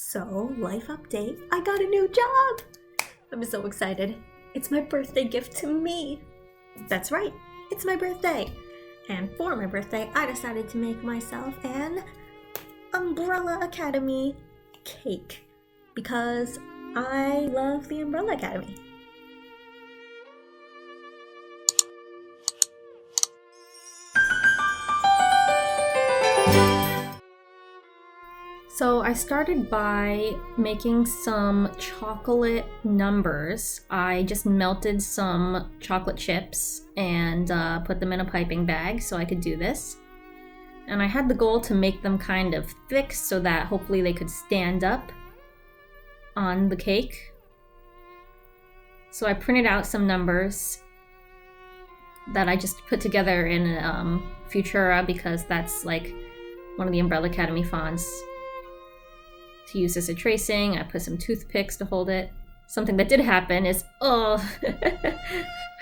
So, life update, I got a new job! I'm so excited. It's my birthday gift to me. That's right, it's my birthday. And for my birthday, I decided to make myself an Umbrella Academy cake because I love the Umbrella Academy. So I started by making some chocolate numbers. I just melted some chocolate chips and put them in a piping bag so I could do this. And I had the goal to make them kind of thick so that hopefully they could stand up on the cake. So I printed out some numbers that I just put together in Futura because that's like one of the Umbrella Academy fonts to use as a tracing. I put some toothpicks to hold it. Something that did happen is, I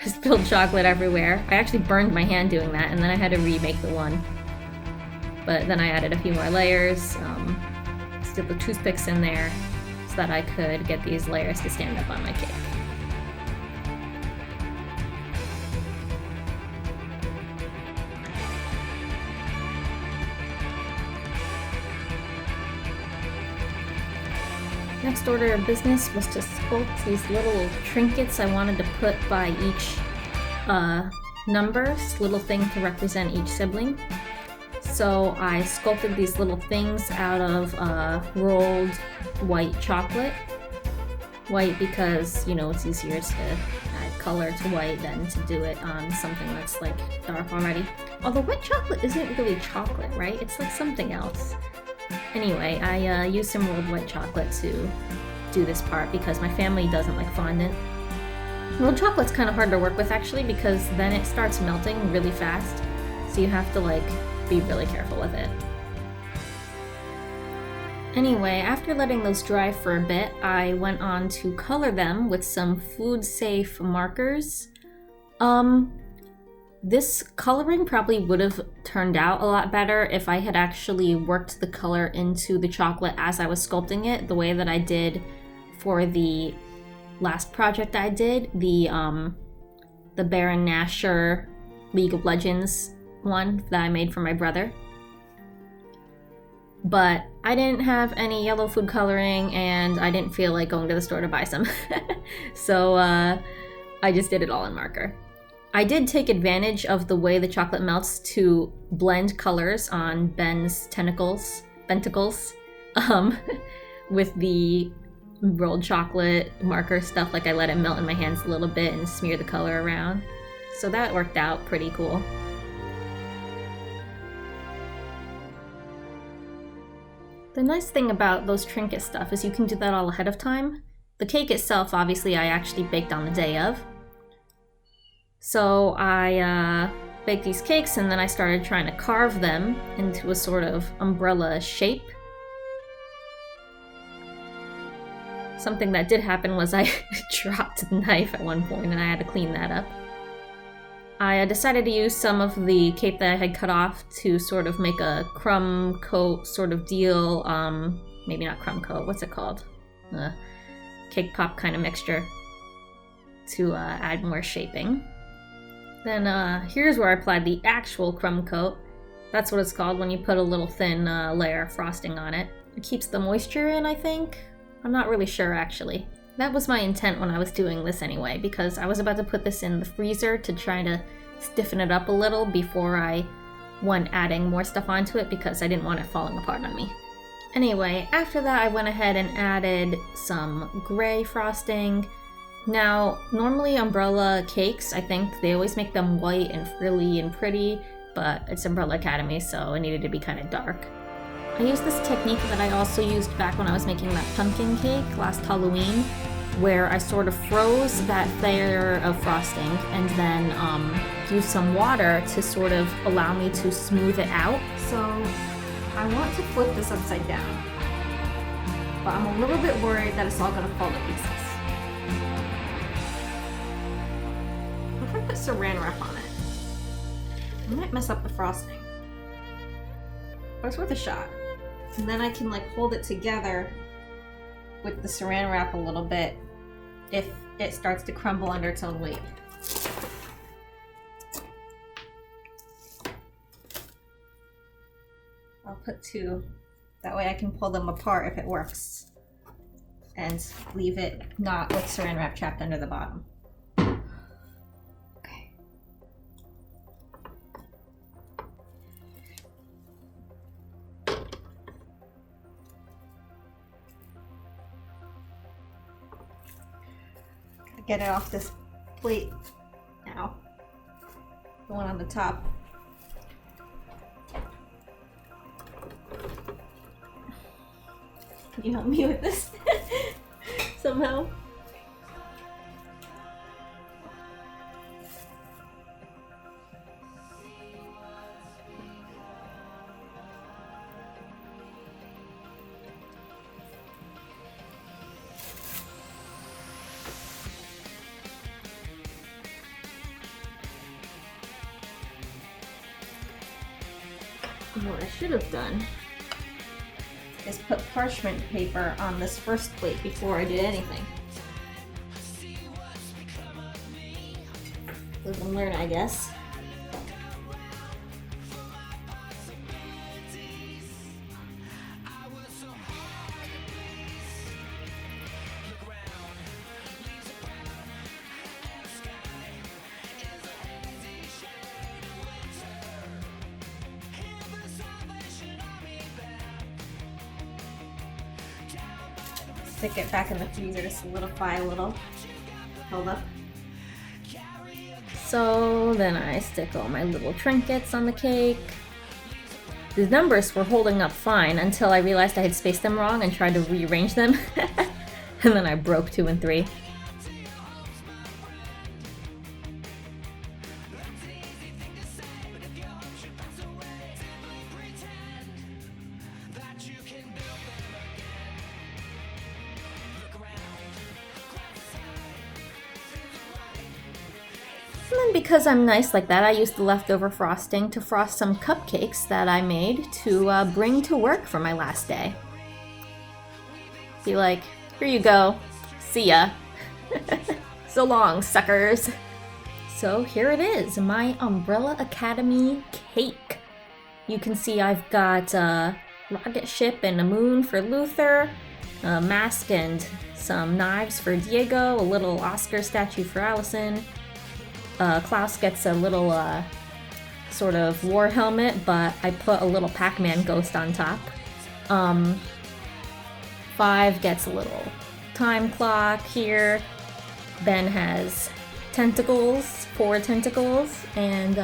spilled chocolate everywhere. I actually burned my hand doing that, and then I had to remake the one. But then I added a few more layers, stick the toothpicks in there so that I could get these layers to stand up on my cake. Next order of business was to sculpt these little trinkets I wanted to put by each numbers, little thing to represent each sibling. So I sculpted these little things out of rolled white chocolate. White because, you know, it's easier to add color to white than to do it on something that's like dark already. Although white chocolate isn't really chocolate, right? It's like something else. Anyway, I used some rolled white chocolate to do this part because my family doesn't like fondant. Rolled chocolate's kind of hard to work with actually because then it starts melting really fast, so you have to like be really careful with it. Anyway, after letting those dry for a bit, I went on to color them with some food-safe markers. This coloring probably would have turned out a lot better if I had actually worked the color into the chocolate as I was sculpting it, the way that I did for the last project I did, the Baron Nashor League of Legends one that I made for my brother. But I didn't have any yellow food coloring and I didn't feel like going to the store to buy some. So I just did it all in marker. I did take advantage of the way the chocolate melts to blend colors on Ben's benticles, with the rolled chocolate marker stuff. Like I let it melt in my hands a little bit and smear the color around. So that worked out pretty cool. The nice thing about those trinket stuff is you can do that all ahead of time. The cake itself, obviously, I actually baked on the day of. So I baked these cakes and then I started trying to carve them into a sort of umbrella shape. Something that did happen was I dropped the knife at one point and I had to clean that up. I decided to use some of the cake that I had cut off to sort of make a crumb coat sort of deal. Maybe not crumb coat, what's it called? Cake pop kind of mixture to add more shaping. Then here's where I applied the actual crumb coat. That's what it's called when you put a little thin layer of frosting on it. It keeps the moisture in, I think. I'm not really sure actually. That was my intent when I was doing this anyway, because I was about to put this in the freezer to try to stiffen it up a little before I went adding more stuff onto it because I didn't want it falling apart on me. Anyway, after that I went ahead and added some gray frosting. Now, normally umbrella cakes, I think they always make them white and frilly and pretty, but it's Umbrella Academy, so it needed to be kind of dark. I used this technique that I also used back when I was making that pumpkin cake last Halloween, where I sort of froze that layer of frosting and then used some water to sort of allow me to smooth it out. So I want to flip this upside down, but I'm a little bit worried that it's all going to fall to pieces. If I put saran wrap on it, I might mess up the frosting. But it's worth a shot. And then I can like hold it together with the saran wrap a little bit if it starts to crumble under its own weight. I'll put 2, that way I can pull them apart if it works, and leave it not with saran wrap trapped under the bottom. Okay. Gotta get it off this plate now, the one on the top. Can you help me with this somehow? What I should have done is put parchment paper on this first plate before I did anything. Live and learn, I guess. Stick it back in the freezer to solidify a little. Hold up. So then I stick all my little trinkets on the cake. The numbers were holding up fine until I realized I had spaced them wrong and tried to rearrange them. And then I broke 2 and 3. And then because I'm nice like that, I used the leftover frosting to frost some cupcakes that I made to bring to work for my last day. Be like, here you go, see ya. So long, suckers. So here it is, my Umbrella Academy cake. You can see I've got a rocket ship and a moon for Luther, a mask and some knives for Diego, a little Oscar statue for Allison. Klaus gets a little sort of war helmet, but I put a little Pac-Man ghost on top. 5 gets a little time clock here. Ben has tentacles, 4 tentacles, and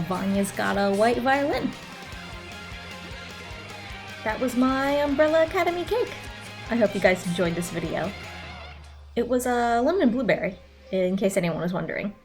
Vanya's got a white violin. That was my Umbrella Academy cake. I hope you guys enjoyed this video. It was a lemon and blueberry, in case anyone was wondering.